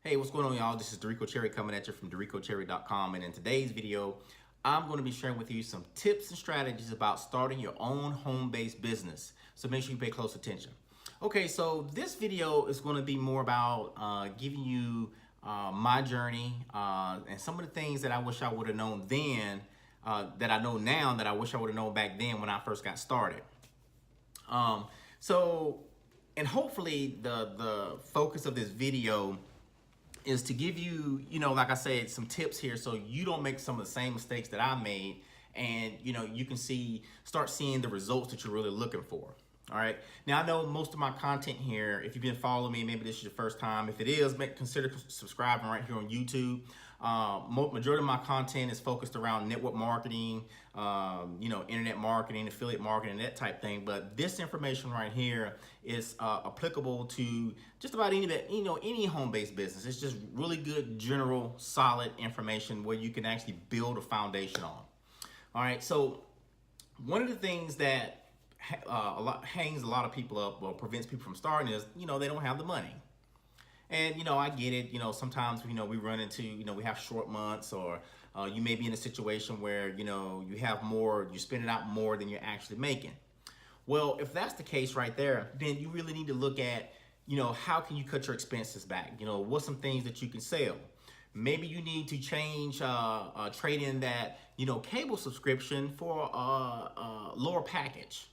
Hey, what's going on, y'all? This is Dorico Cherry coming at you from DoricoCherry.com, and in today's video, I'm going to be sharing with you some tips and strategies about starting your own home-based business. So make sure you pay close attention. Okay, so this video is going to be more about giving you my journey and some of the things that I wish I would have known then, that I know now that I wish I would have known back then when I first got started. And hopefully the focus of this video is to give you, like I said, some tips here so you don't make some of the same mistakes that I made, and you can start seeing the results that you're really looking for. All right. Now, I know most of my content here, if you've been following me, maybe this is your first time. If it is, consider subscribing right here on YouTube. Majority of my content is focused around network marketing, internet marketing, affiliate marketing, that type thing. But this information right here is applicable to just about any home-based business. It's just really good, general, solid information where you can actually build a foundation on. All right. So one of the things that hangs a lot of people up or prevents people from starting is, they don't have the money. And, I get it. Sometimes, we run into, we have short months, or you may be in a situation where, you have more, you're spending out more than you're actually making. Well, if that's the case right there, then you really need to look at, how can you cut your expenses back? What's some things that you can sell? Maybe you need to trade in that, cable subscription for a lower package.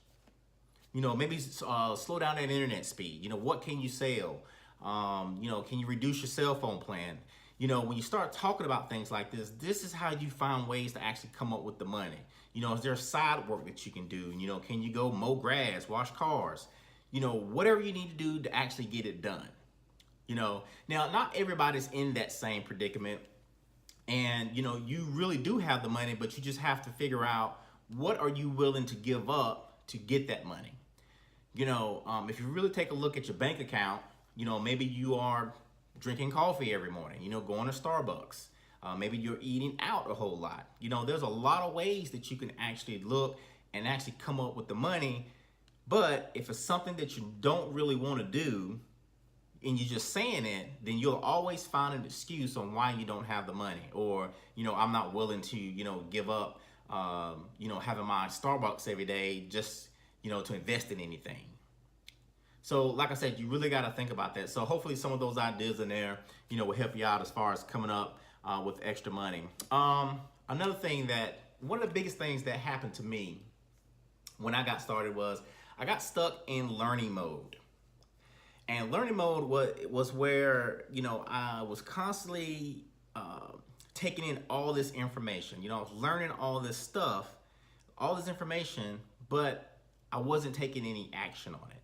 Maybe slow down that internet speed. What can you sell? Can you reduce your cell phone plan? When you start talking about things like this is how you find ways to actually come up with the money. Is there side work that you can do? Can you go mow grass, wash cars? Whatever you need to do to actually get it done. Now, not everybody's in that same predicament. And, you really do have the money, but you just have to figure out what are you willing to give up to get that money. If you really take a look at your bank account, maybe you are drinking coffee every morning, going to Starbucks. Maybe you're eating out a whole lot. There's a lot of ways that you can actually look and actually come up with the money. But if it's something that you don't really want to do and you're just saying it, then you'll always find an excuse on why you don't have the money. Or, I'm not willing to, give up, having my Starbucks every day just, to invest in anything. So like I said, you really got to think about that. So hopefully some of those ideas in there, will help you out as far as coming up with extra money. Another thing one of the biggest things that happened to me when I got started was I got stuck in learning mode. And learning mode was where, I was constantly taking in all this information. I was learning all this stuff, all this information, but I wasn't taking any action on it.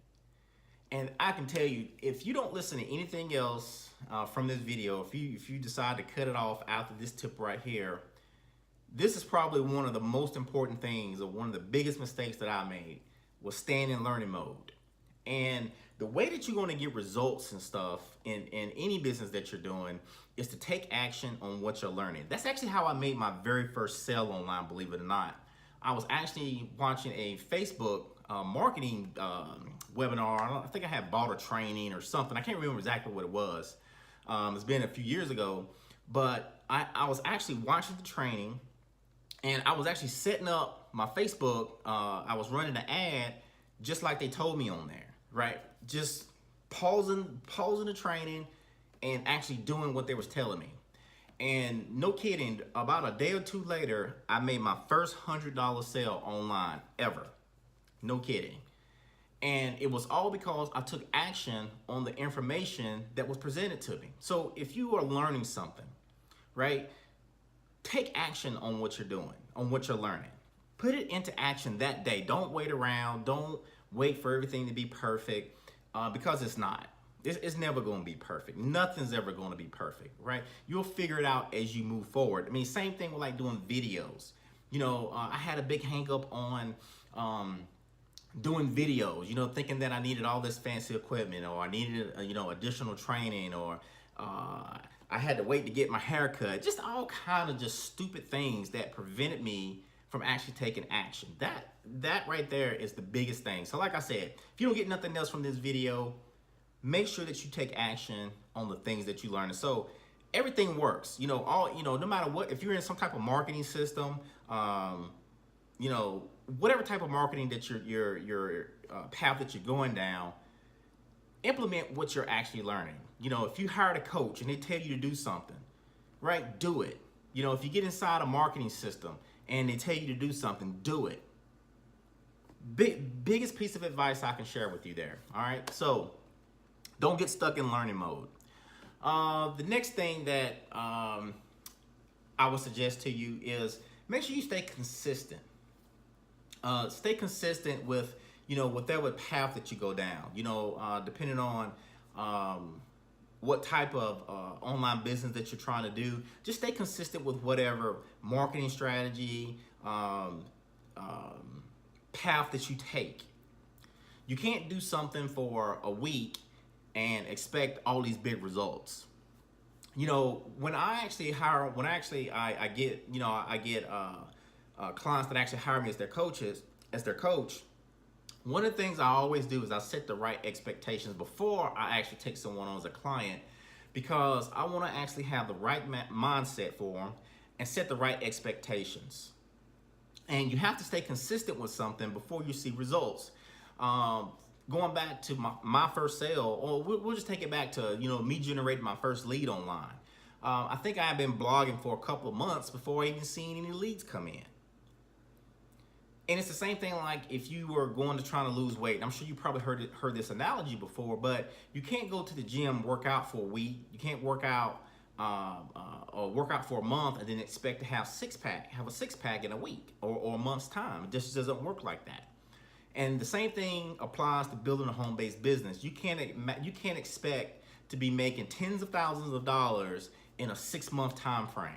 And I can tell you, if you don't listen to anything else from this video, if you decide to cut it off after this tip right here, this is probably one of the most important things, or one of the biggest mistakes that I made, was staying in learning mode. And the way that you're going to get results and stuff in any business that you're doing is to take action on what you're learning. That's actually how I made my very first sale online, believe it or not. I was actually watching a Facebook marketing webinar. I think I had bought a training or something. I can't remember exactly what it was. It's been a few years ago, but I was actually watching the training, and I was actually setting up my Facebook. I was running an ad just like they told me on there, right? Just pausing the training and actually doing what they was telling me. And no kidding, about a day or two later, I made my first $100 sale online ever. No kidding. And it was all because I took action on the information that was presented to me. So if you are learning something, right, take action on what you're doing, on what you're learning. Put it into action that day. Don't wait around. Don't wait for everything to be perfect, because it's not. It's never going to be perfect. Nothing's ever going to be perfect, right? You'll figure it out as you move forward. I mean, same thing with like doing videos. I had a big hang up on doing videos, thinking that I needed all this fancy equipment, or I needed, additional training, or I had to wait to get my hair cut. Just all kind of just stupid things that prevented me from actually taking action. That right there is the biggest thing. So like I said, if you don't get nothing else from this video, make sure that you take action on the things that you learn. So everything works. No matter what, if you're in some type of marketing system, whatever type of marketing that your path that you're going down, implement what you're actually learning. If you hired a coach and they tell you to do something, right, do it. If you get inside a marketing system and they tell you to do something, do it. Biggest piece of advice I can share with you there. All right, so don't get stuck in learning mode. The next thing that I would suggest to you is make sure you stay consistent. Stay consistent with whatever path that you go down. Depending on what type of online business that you're trying to do, just stay consistent with whatever marketing strategy, path that you take. You can't do something for a week and expect all these big results. When I get clients that actually hire me as their coach, one of the things I always do is I set the right expectations before I actually take someone on as a client, because I want to actually have the right mindset for them and set the right expectations. And you have to stay consistent with something before you see results. Going back to my first sale, or we'll just take it back to me generating my first lead online. I think I had been blogging for a couple of months before I even seen any leads come in. And it's the same thing like if you were going to trying to lose weight. I'm sure you probably heard this analogy before, but you can't go to the gym, work out for a week. You can't work out or work out for a month and then expect to have a six pack in a week or a month's time. It just doesn't work like that. And the same thing applies to building a home-based business. You can't expect to be making tens of thousands of dollars in a 6-month time frame.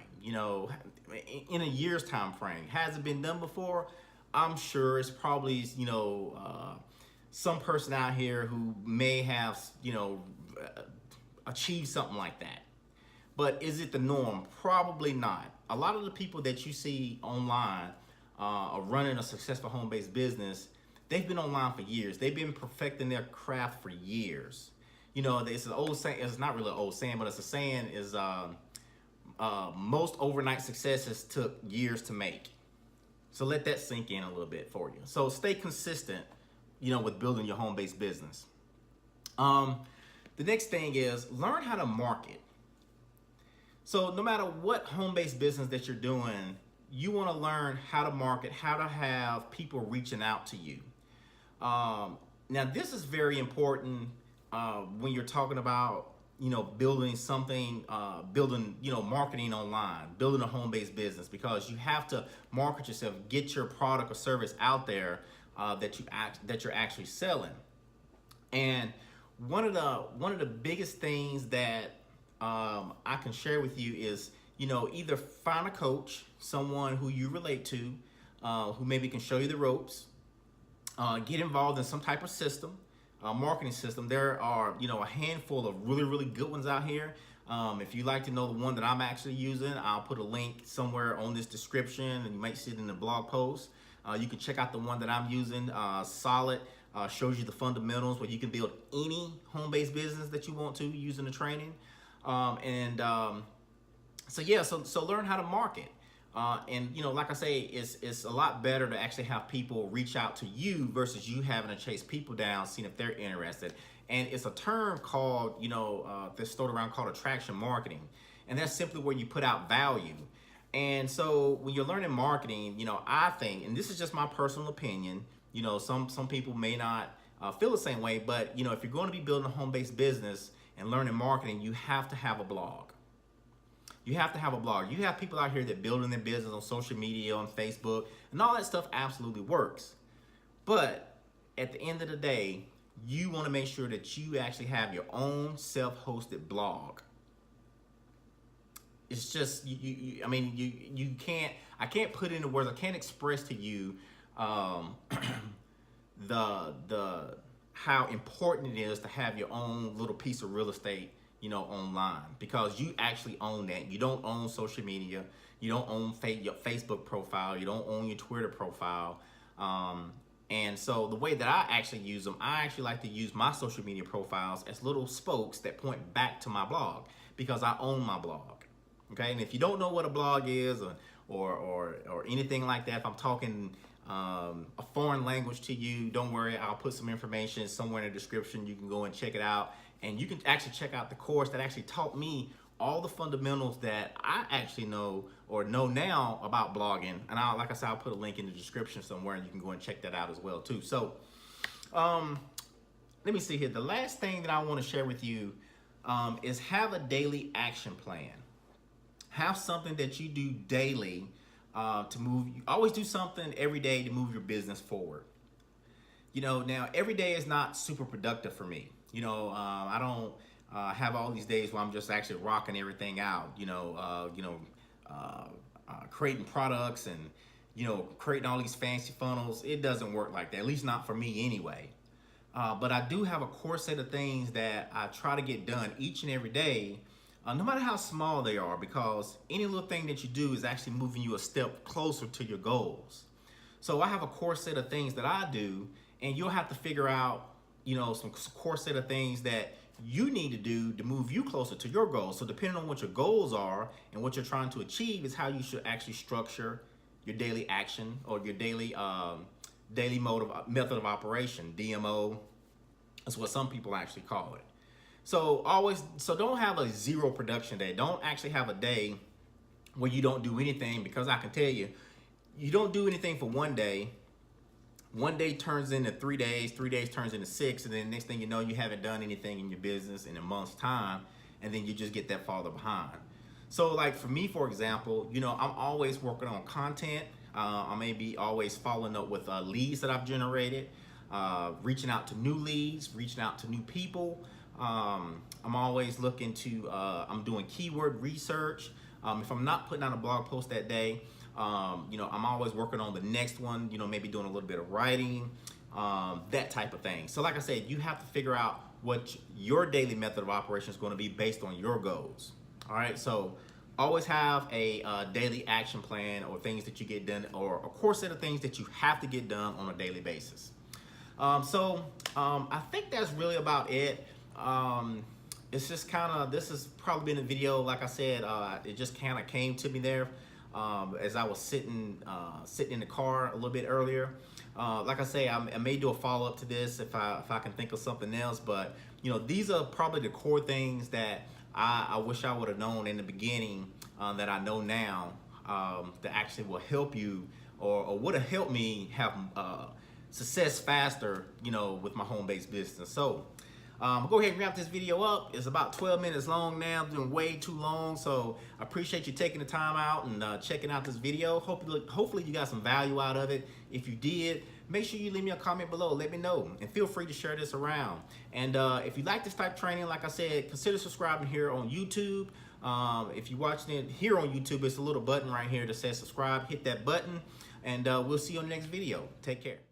In a year's time frame. Has it been done before? I'm sure it's probably some person out here who may have achieved something like that. But is it the norm? Probably not. A lot of the people that you see online are running a successful home-based business. They've been online for years. They've been perfecting their craft for years. It's an old saying. It's not really an old saying, but it's a saying is most overnight successes took years to make. So let that sink in a little bit for you. So stay consistent, with building your home-based business. The next thing is learn how to market. So no matter what home-based business that you're doing, you want to learn how to market, how to have people reaching out to you. Now this is very important when you're talking about building something, marketing online, building a home-based business, because you have to market yourself, get your product or service out there that you're actually selling. And one of the biggest things that I can share with you is either find a coach, someone who you relate to, who maybe can show you the ropes, get involved in some type of system. Marketing system. There are, a handful of really, really good ones out here. If you'd like to know the one that I'm actually using, I'll put a link somewhere on this description, and you might see it in the blog post. You can check out the one that I'm using. Solid shows you the fundamentals where you can build any home-based business that you want to using the training. So learn how to market. Like I say, it's a lot better to actually have people reach out to you versus you having to chase people down, seeing if they're interested. And it's a term called, that's thrown around called attraction marketing. And that's simply where you put out value. And so when you're learning marketing, I think, and this is just my personal opinion, some people may not feel the same way, but, if you're going to be building a home-based business and learning marketing, you have to have a blog. You have to have a blog. You have people out here that building their business on social media, on Facebook, and all that stuff absolutely works. But at the end of the day, you want to make sure that you actually have your own self-hosted blog. It's just, you can't, I can't put into words, I can't express to you how important it is to have your own little piece of real estate online, because you actually own that. You don't own social media. You don't own your Facebook profile. You don't own your Twitter profile. And so the way that I actually use them, I actually like to use my social media profiles as little spokes that point back to my blog, because I own my blog. Okay, and if you don't know what a blog is, or anything like that, if I'm talking a foreign language to you, don't worry, I'll put some information somewhere in the description. You can go and check it out, and you can actually check out the course that actually taught me all the fundamentals that I actually know now about blogging. And like I said, I'll put a link in the description somewhere, and you can go and check that out as well too. So let me see here. The last thing that I want to share with you is have a daily action plan. Have something that you do daily to move. You always do something every day to move your business forward. You know, now every day is not super productive for me. You know, I don't have all these days where I'm just actually rocking everything out. Creating products and creating all these fancy funnels. It doesn't work like that. At least not for me anyway. But I do have a core set of things that I try to get done each and every day. No matter how small they are, because any little thing that you do is actually moving you a step closer to your goals. So I have a core set of things that I do, and you'll have to figure out, some core set of things that you need to do to move you closer to your goals. So depending on what your goals are and what you're trying to achieve is how you should actually structure your daily action, or your daily method of operation, DMO. That's what some people actually call it. So don't have a zero production day. Don't actually have a day where you don't do anything, because I can tell you, you don't do anything for one day turns into 3 days, 3 days turns into 6, and then next thing you know, you haven't done anything in your business in a month's time, and then you just get that farther behind. So like for me, for example, I'm always working on content. I may be always following up with leads that I've generated, reaching out to new leads, reaching out to new people. I'm always looking to, I'm doing keyword research. If I'm not putting out a blog post that day, I'm always working on the next one, maybe doing a little bit of writing, that type of thing. So like I said, you have to figure out what your daily method of operation is going to be based on your goals. All right. So always have a daily action plan, or things that you get done, or a core set of things that you have to get done on a daily basis. I think that's really about it. It's just this has probably been a video, like I said, it just kind of came to me there as I was sitting in the car a little bit earlier. Like I say, I may do a follow-up to this if I can think of something else, but these are probably the core things that I wish I would have known in the beginning, that I know now, that actually will help you, or would have helped me have success faster, with my home-based business. So I'll go ahead and wrap this video up. It's about 12 minutes long now, doing way too long. So I appreciate you taking the time out and checking out this video. Hopefully you got some value out of it. If you did, make sure you leave me a comment below. Let me know, and feel free to share this around. And if you like this type of training, like I said, consider subscribing here on YouTube. If you're watching it here on YouTube, it's a little button right here that says subscribe. Hit that button, and we'll see you on the next video. Take care.